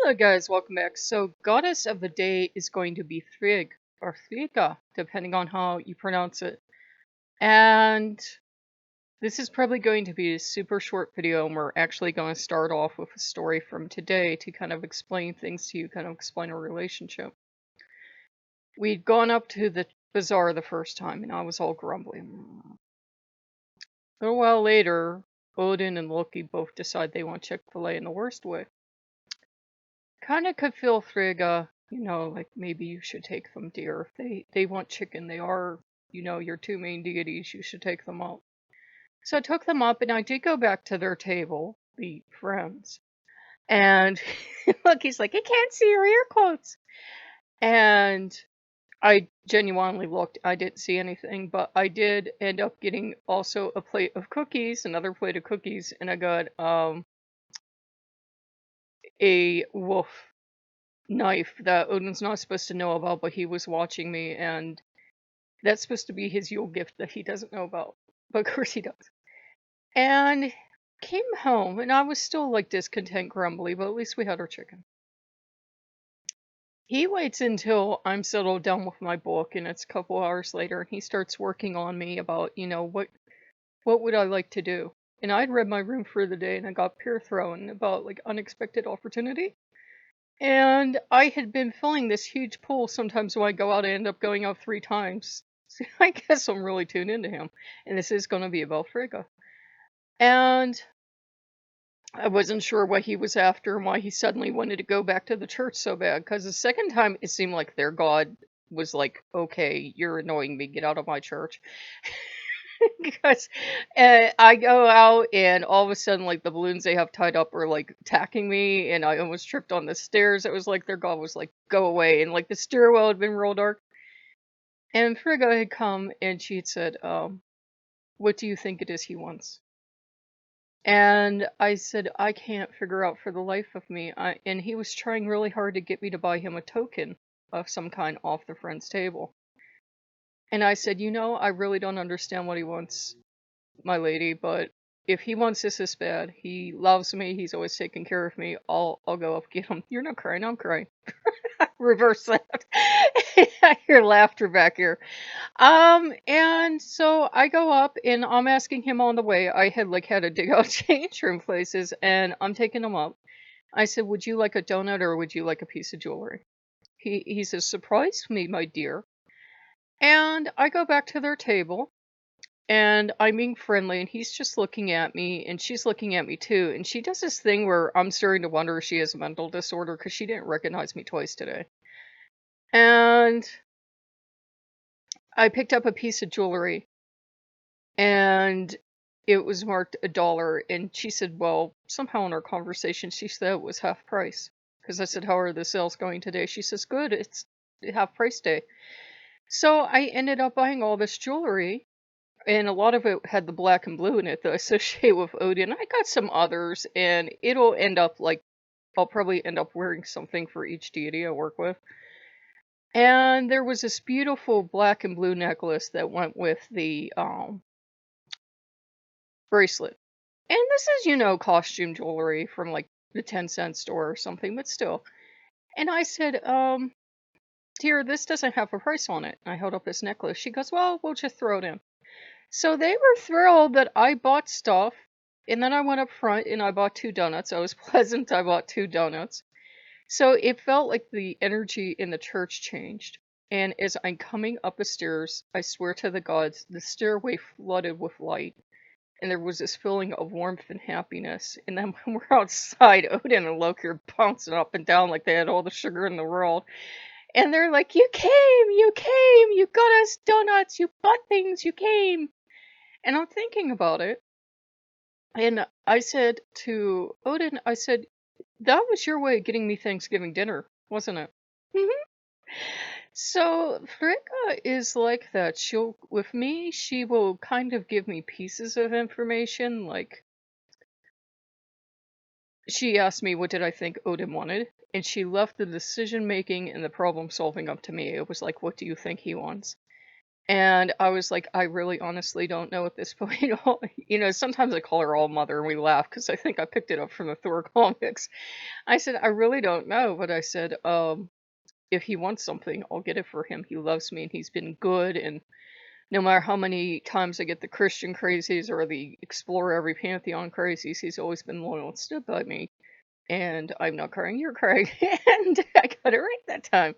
Hello guys, welcome back. So goddess of the day is going to be Frigg or Frigga, depending on how you pronounce it. And this is probably going to be a super short video, and we're actually going to start off with a story from today to kind of explain things to you, kind of explain our relationship. We'd gone up to the bazaar the first time, and I was all grumbly. A little while later, Odin and Loki both decide they want Chick-fil-A in the worst way. Kind of could feel Frigga, like maybe you should take them, dear. If they want chicken, they are, your two main deities. You should take them up. So I took them up, and I did go back to their table, the friends. And look, he's like, I can't see your ear quotes. And I genuinely looked. I didn't see anything, but I did end up getting also a plate of cookies, another plate of cookies, and I got a wolf knife that Odin's not supposed to know about, but he was watching me, and that's supposed to be his Yule gift that he doesn't know about. But of course he does. And came home, and I was still like discontent, grumbly, but at least we had our chicken. He waits until I'm settled down with my book, and it's a couple hours later, and he starts working on me about, what would I like to do? And I'd read my room for the day, and I got peer thrown about like unexpected opportunity. And I had been filling this huge pool. Sometimes when I go out, I end up going out 3 times. So I guess I'm really tuned into him. And this is going to be about Frigga. And I wasn't sure what he was after and why he suddenly wanted to go back to the church so bad. Because the second time, it seemed like their god was like, okay, you're annoying me, get out of my church. Because I go out and all of a sudden, like the balloons they have tied up are like attacking me, and I almost tripped on the stairs. It was like their god was like, go away, and like the stairwell had been real dark. And Frigga had come and she had said, what do you think it is he wants? And I said, I can't figure out for the life of me. And he was trying really hard to get me to buy him a token of some kind off the friend's table. And I said, I really don't understand what he wants, my lady, but if he wants this bad, he loves me, he's always taking care of me, I'll go up get him. You're not crying, I'm crying. Reverse that. I hear laughter back here. And so I go up and I'm asking him on the way. I had to dig out change room places, and I'm taking him up. I said, would you like a donut or would you like a piece of jewelry? He says, surprise me, my dear. And I go back to their table. And I'm being friendly, and he's just looking at me, and she's looking at me too. And she does this thing where I'm starting to wonder if she has a mental disorder because she didn't recognize me twice today. And I picked up a piece of jewelry, and it was marked $1. And she said, well, somehow in our conversation, she said it was half price. Because I said, how are the sales going today? She says, good, it's half price day. So I ended up buying all this jewelry. And a lot of it had the black and blue in it that I associate with Odin. I got some others, and it'll end up like, I'll probably end up wearing something for each deity I work with. And there was this beautiful black and blue necklace that went with the bracelet. And this is, costume jewelry from like the 10-cent store or something, but still. And I said, dear, this doesn't have a price on it. I held up this necklace. She goes, well, we'll just throw it in. So they were thrilled that I bought stuff, and then I went up front and I bought 2 donuts. I was pleasant, I bought 2 donuts. So it felt like the energy in the church changed. And as I'm coming up the stairs, I swear to the gods, the stairway flooded with light. And there was this feeling of warmth and happiness. And then when we're outside, Odin and Loki are bouncing up and down like they had all the sugar in the world. And they're like, you came, you got us donuts, you bought things, you came. And I'm thinking about it. And I said to Odin, I said, that was your way of getting me Thanksgiving dinner, wasn't it? So Frigga is like that. With me, she will kind of give me pieces of information. Like, she asked me, what did I think Odin wanted? And she left the decision making and the problem solving up to me. It was like, what do you think he wants? And I was like, I really honestly don't know at this point. Sometimes I call her All Mother and we laugh because I think I picked it up from the Thor comics. I said, I really don't know, but I said, if he wants something, I'll get it for him. He loves me and he's been good. And no matter how many times I get the Christian crazies or the Explore Every Pantheon crazies, he's always been loyal and stood by me. And I'm not crying, you're crying. And I got it right that time.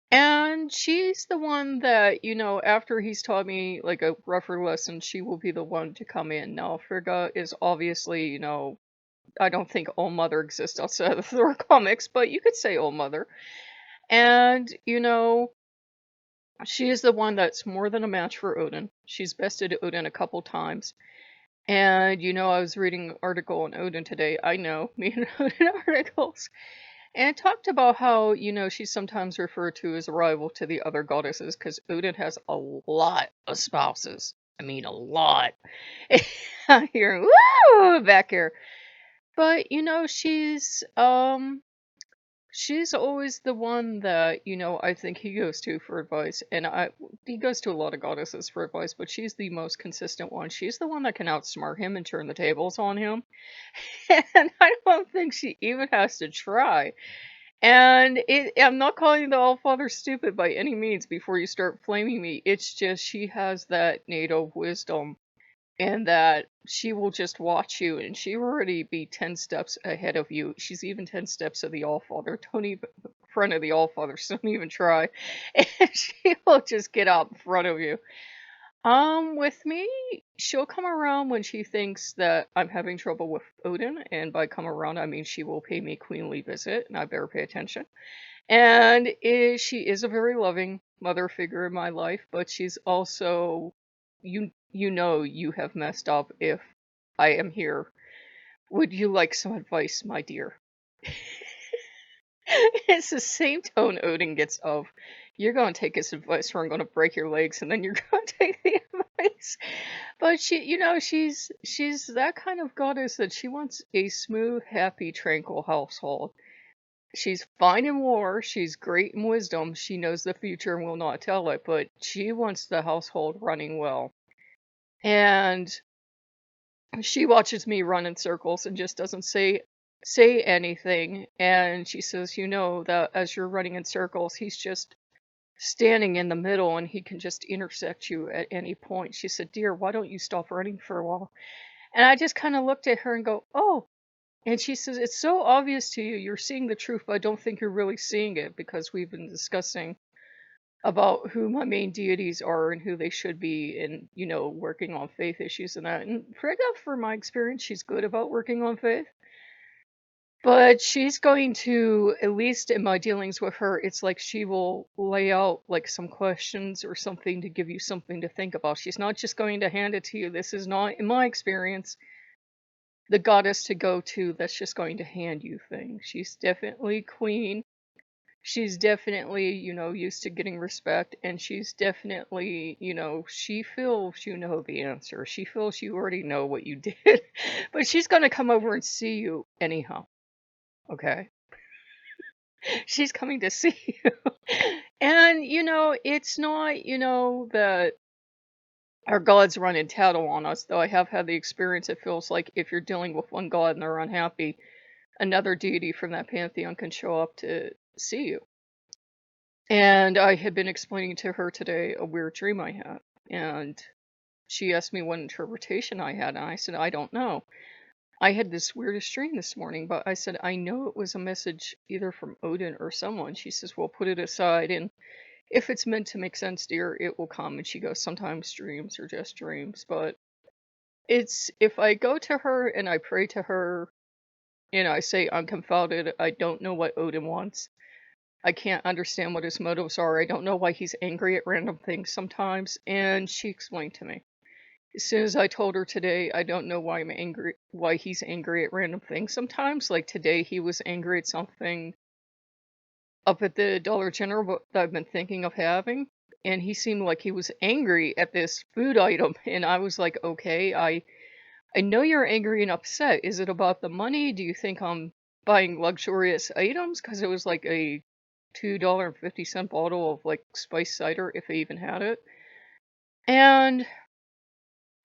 And she's the one that, after he's taught me like a rougher lesson, she will be the one to come in. Now, Frigga is obviously, I don't think All Mother exists outside of the Thor comics, but you could say All Mother. And, she is the one that's more than a match for Odin. She's bested Odin a couple times. And, I was reading an article on Odin today. I know, me and Odin articles. And it talked about how, she's sometimes referred to as a rival to the other goddesses because Odin has a lot of spouses. I mean, a lot. I'm hearing, woo, back here. But, she's always the one that, I think he goes to for advice. And he goes to a lot of goddesses for advice, but she's the most consistent one. She's the one that can outsmart him and turn the tables on him. And I don't think she even has to try. And I'm not calling the Allfather stupid by any means before you start flaming me. It's just she has that native wisdom and that she will just watch you and she will already be 10 steps ahead of you. She's even 10 steps of the Allfather. Don't even front of the Allfather, so don't even try. And she will just get out in front of you. With me, she'll come around when she thinks that I'm having trouble with Odin, and by come around, I mean she will pay me a queenly visit, and I better pay attention. And she is a very loving mother figure in my life, but she's also, you have messed up if I am here. Would you like some advice, my dear? It's the same tone Odin gets of, you're going to take his advice or I'm going to break your legs, and then you're going to take the advice. But she's that kind of goddess that she wants a smooth, happy, tranquil household. She's fine in war, she's great in wisdom, she knows the future and will not tell it, but she wants the household running well. And she watches me run in circles and just doesn't say anything. And she says, that as you're running in circles, he's just standing in the middle and he can just intersect you at any point. She said, dear, why don't you stop running for a while? And I just kind of looked at her and go, oh. And she says, it's so obvious to you. You're seeing the truth, but I don't think you're really seeing it because we've been discussing about who my main deities are and who they should be and, working on faith issues and that. And Frigga, for my experience, she's good about working on faith. But she's going to, at least in my dealings with her, it's like she will lay out like some questions or something to give you something to think about. She's not just going to hand it to you. This is not, in my experience, the goddess to go to that's just going to hand you things. She's definitely queen. She's definitely, used to getting respect, and she's definitely, she feels you know the answer. She feels you already know what you did, but she's going to come over and see you anyhow. Okay? She's coming to see you. And, it's not, that our gods run in tattle on us, though I have had the experience. It feels like if you're dealing with one god and they're unhappy, another deity from that pantheon can show up to see you. And I had been explaining to her today a weird dream I had, and she asked me what interpretation I had, and I said, I don't know. I had this weirdest dream this morning, but I said, I know it was a message either from Odin or someone. She says, well, put it aside, and if it's meant to make sense, dear, it will come. And she goes, sometimes dreams are just dreams, but it's, if I go to her and I pray to her, and I say, I'm confounded, I don't know what Odin wants. I can't understand what his motives are. I don't know why he's angry at random things sometimes. And she explained to me. As soon as I told her today, I don't know why he's angry at random things sometimes. Like today, he was angry at something up at the Dollar General that I've been thinking of having. And he seemed like he was angry at this food item. And I was like, okay, I know you're angry and upset. Is it about the money? Do you think I'm buying luxurious items? Because it was like a $2.50 bottle of like spiced cider, if I even had it. And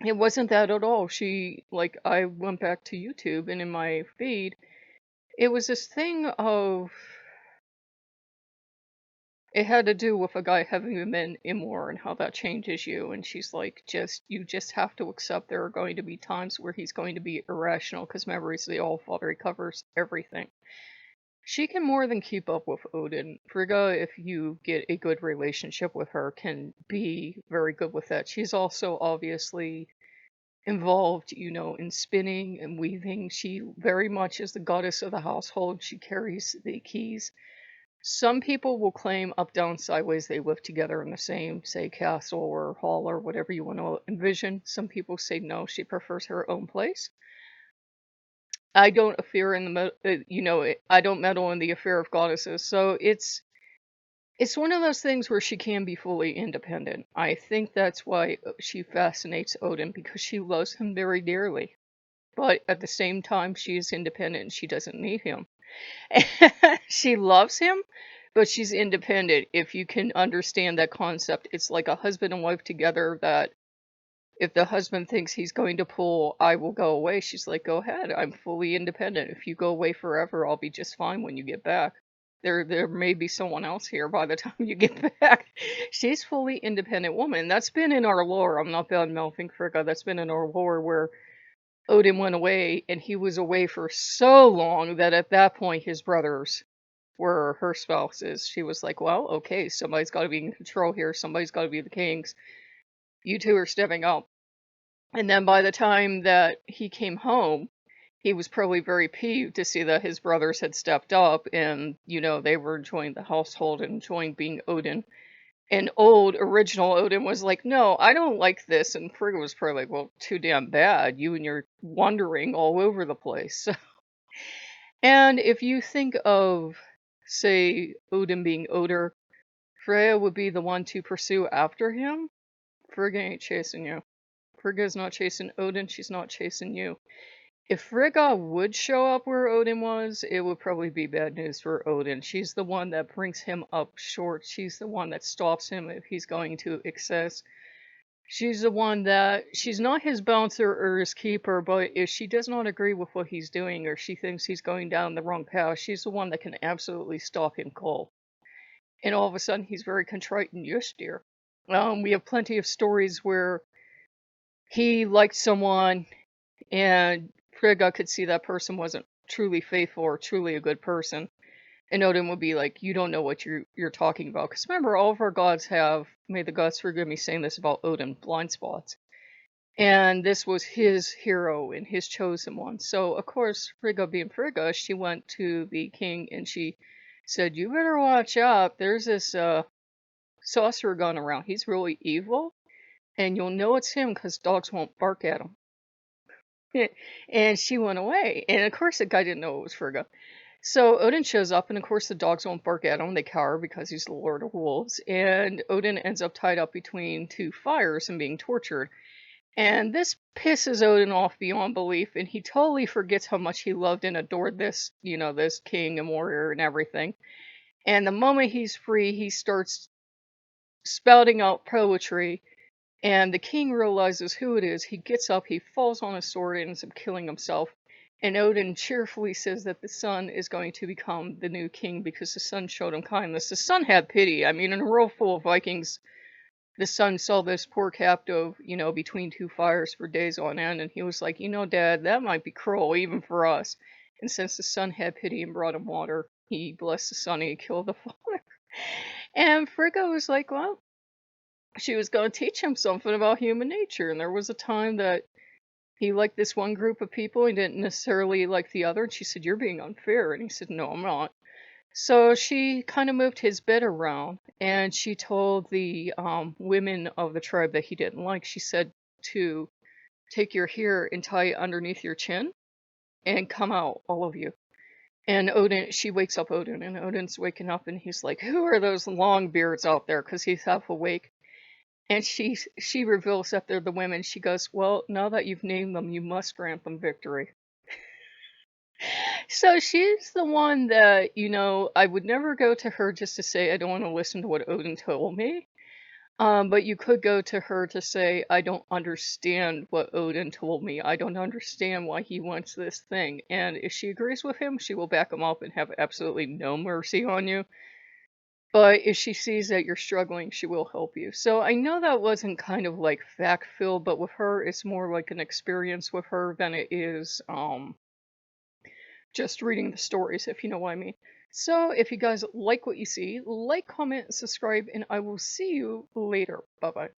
it wasn't that at all. I went back to YouTube, and in my feed, it was this thing of, it had to do with a guy having been immoral and how that changes you. And she's like, you just have to accept there are going to be times where he's going to be irrational, because remember, he's the All Father, he covers everything. She can more than keep up with Odin. Frigga, if you get a good relationship with her, can be very good with that. She's also obviously involved, in spinning and weaving. She very much is the goddess of the household. She carries the keys. Some people will claim up, down, sideways they live together in the same, say, castle or hall or whatever you want to envision. Some people say no, she prefers her own place. I don't affair in I don't meddle in the affair of goddesses. So it's one of those things where she can be fully independent. I think that's why she fascinates Odin, because she loves him very dearly. But at the same time, she is independent and she doesn't need him. She loves him, but she's independent. If you can understand that concept, it's like a husband and wife together, that if the husband thinks he's going to pull, I will go away, she's like, go ahead. I'm fully independent. If you go away forever, I'll be just fine when you get back. There may be someone else here by the time you get back. She's fully independent woman. That's been in our lore. I'm not bad mouthing Frigga. That's been in our lore, where Odin went away, and he was away for so long that at that point his brothers were her spouses. She was like, well, okay, somebody's got to be in control here. Somebody's got to be the kings. You two are stepping up. And then by the time that he came home, he was probably very peeved to see that his brothers had stepped up, and, they were enjoying the household and enjoying being Odin. And old original Odin was like, no, I don't like this. And Frigga was probably like, well, too damn bad. You and your wandering all over the place. And if you think of, say, Odin being Oder, Freya would be the one to pursue after him. Frigga ain't chasing you. Frigga's not chasing Odin, she's not chasing you. If Frigga would show up where Odin was, it would probably be bad news for Odin. She's the one that brings him up short. She's the one that stops him if he's going to excess. She's the one that, she's not his bouncer or his keeper, but if she does not agree with what he's doing, or she thinks he's going down the wrong path, she's the one that can absolutely stop him cold. And all of a sudden, he's very contrite and, yes, dear. We have plenty of stories where he liked someone, and Frigga could see that person wasn't truly faithful or truly a good person. And Odin would be like, you don't know what you're talking about. Because remember, all of our gods have, may the gods forgive me saying this about Odin, blind spots. And this was his hero and his chosen one. So, of course, Frigga being Frigga, she went to the king and she said, you better watch out. There's this sorcerer going around. He's really evil. And you'll know it's him because dogs won't bark at him. And she went away. And of course, the guy didn't know it was Frigga. So Odin shows up, and of course, the dogs won't bark at him. They cower because he's the Lord of Wolves. And Odin ends up tied up between two fires and being tortured. And this pisses Odin off beyond belief, and he totally forgets how much he loved and adored this, this king and warrior and everything. And the moment he's free, he starts spouting out poetry. And the king realizes who it is. He gets up, he falls on his sword, and ends up killing himself. And Odin cheerfully says that the son is going to become the new king because the son showed him kindness. The son had pity. I mean, in a world full of Vikings, the son saw this poor captive, between two fires for days on end, and he was like, Dad, that might be cruel even for us. And since the son had pity and brought him water, he blessed the son and he killed the father. And Frigga was like, well, she was going to teach him something about human nature. And there was a time that he liked this one group of people and didn't necessarily like the other. And she said, you're being unfair. And he said, no, I'm not. So she kind of moved his bed around, and she told the women of the tribe that he didn't like, she said to take your hair and tie it underneath your chin and come out, all of you. And Odin, she wakes up Odin, and Odin's waking up, and he's like, who are those long beards out there? Because he's half awake. And she reveals that they're the women. She goes, well, now that you've named them, you must grant them victory. So she's the one that, I would never go to her just to say, I don't want to listen to what Odin told me. But you could go to her to say, I don't understand what Odin told me. I don't understand why he wants this thing. And if she agrees with him, she will back him up and have absolutely no mercy on you. But if she sees that you're struggling, she will help you. So I know that wasn't kind of like fact filled, but with her, it's more like an experience with her than it is just reading the stories, if you know what I mean. So if you guys like what you see, like, comment, subscribe, and I will see you later. Bye bye.